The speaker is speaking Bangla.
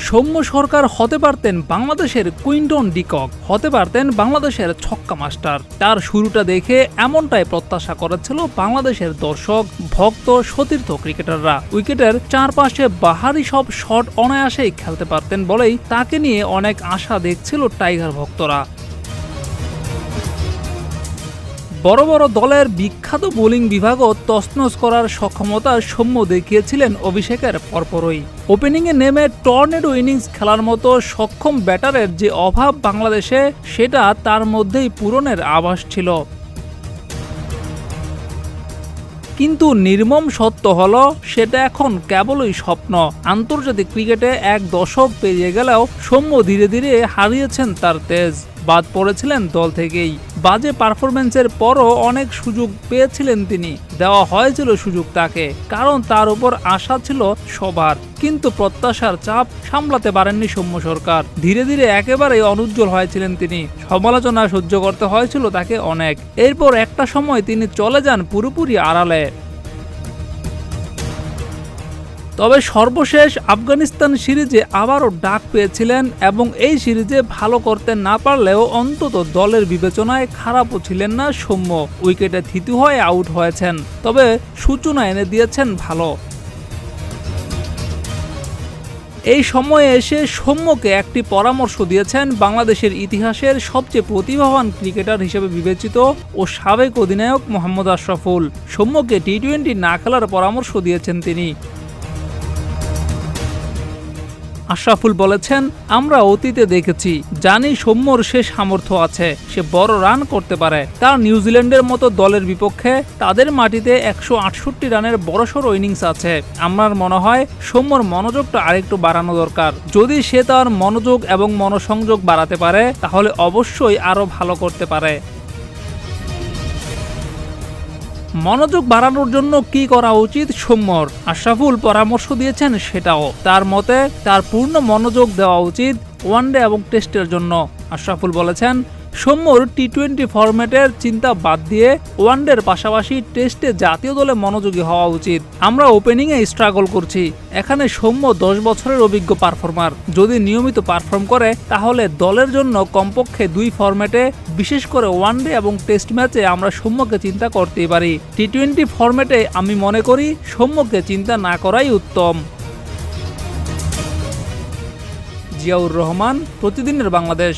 সৌম্য সরকার হতে পারতেন বাংলাদেশের কুইন্টন ডিকক, হতে পারতেন বাংলাদেশের ছক্কা মাস্টার। তার শুরুটা দেখে এমনটাই প্রত্যাশা করেছিল বাংলাদেশের দর্শক, ভক্ত, সতীর্থ ক্রিকেটাররা। উইকেটের চারপাশে বাহারি সব শট অনায়াসেই খেলতে পারতেন বলেই তাকে নিয়ে অনেক আশা দেখছিল টাইগার ভক্তরা। বড় বড় দলের বিখ্যাত বোলিং বিভাগও তছনছ করার সক্ষমতা সৌম্য দেখিয়েছিলেন অভিষেকের পরপরই। ওপেনিংয়ে নেমে টর্নেডো ইনিংস খেলার মতো সক্ষম ব্যাটারের যে অভাব বাংলাদেশে, সেটা তার মধ্যেই পূরণের আভাস ছিল। কিন্তু নির্মম সত্য হলো সেটা এখন কেবলই স্বপ্ন। আন্তর্জাতিক ক্রিকেটে এক দশক পেরিয়ে গেলেও সৌম্য ধীরে ধীরে হারিয়েছেন তার তেজ। বাদ পড়েছিলেন দল থেকেই। বাজে পারফরম্যান্সের পরও অনেক সুযোগ পেয়েছিলেন তিনি, দেওয়া হয়েছিল সুযোগ তাকে, কারণ তার উপর আশা ছিল সবার। কিন্তু প্রত্যাশার চাপ সামলাতে পারেননি সৌম্য সরকার। ধীরে ধীরে একেবারেই অনুজ্জ্বল হয়েছিলেন তিনি। সমালোচনা সহ্য করতে হয়েছিল তাকে অনেক। এরপর একটা সময় তিনি চলে যান পুরোপুরি আড়ালে। তবে সর্বশেষ আফগানিস্তান সিরিজে আবারও ডাক পেয়েছিলেন এবং এই সিরিজে ভালো করতে না পারলেও অন্তত দলের বিবেচনায় খারাপও ছিলেন না সৌম্য। উইকেটে থিতু হয়ে আউট হয়েছেন, তবে সূচনা এনে দিয়েছেন ভালো। এই সময়ে এসে সৌম্যকে একটি পরামর্শ দিয়েছেন বাংলাদেশের ইতিহাসের সবচেয়ে প্রতিভাবান ক্রিকেটার হিসেবে বিবেচিত ও সাবেক অধিনায়ক মোহাম্মদ আশরাফুল। সৌম্যকে টি-20 না খেলার পরামর্শ দিয়েছেন তিনি। আশরাফুল বলেছেন, আমরা অতীতে দেখেছি, জানি সৌম্যর সে সামর্থ্য আছে, সে বড় রান করতে পারে। তার নিউজিল্যান্ডের মতো দলের বিপক্ষে তাদের মাটিতে 168 রানের বড়সড় ইনিংস আছে। আমার মনে হয় সৌম্যর মনোযোগটা আরেকটু বাড়ানো দরকার। যদি সে তার মনোযোগ এবং মনোসংযোগ বাড়াতে পারে তাহলে অবশ্যই আরো ভালো করতে পারে। মনোযোগ বাড়ানোর জন্য কি করা উচিত সৌম্যর? আশরাফুল পরামর্শ দিয়েছেন সেটাও। তার মতে তার পূর্ণ মনোযোগ দেওয়া উচিত ওয়ানডে এবং টেস্টের জন্য। আশরাফুল বলেছেন, সৌম্যর টি-20 ফরম্যাটের চিন্তা বাদ দিয়ে ওয়ানডের পাশাপাশি টেস্টে জাতীয় দলে মনোযোগী হওয়া উচিত। আমরা ওপেনিংয়ে স্ট্রাগল করছি। এখানে সৌম্য 10 বছরের অভিজ্ঞ পারফর্মার। যদি নিয়মিত পারফর্ম করে তাহলে দলের জন্য কমপক্ষে 2 ফরম্যাটে, বিশেষ করে ওয়ানডে এবং টেস্ট ম্যাচে আমরা সৌম্যকে চিন্তা করতেই পারি। টি-20 ফরম্যাটে আমি মনে করি সৌম্যকে চিন্তা না করাই উত্তম। জিয়াউর রহমান, প্রতিদিনের বাংলাদেশ।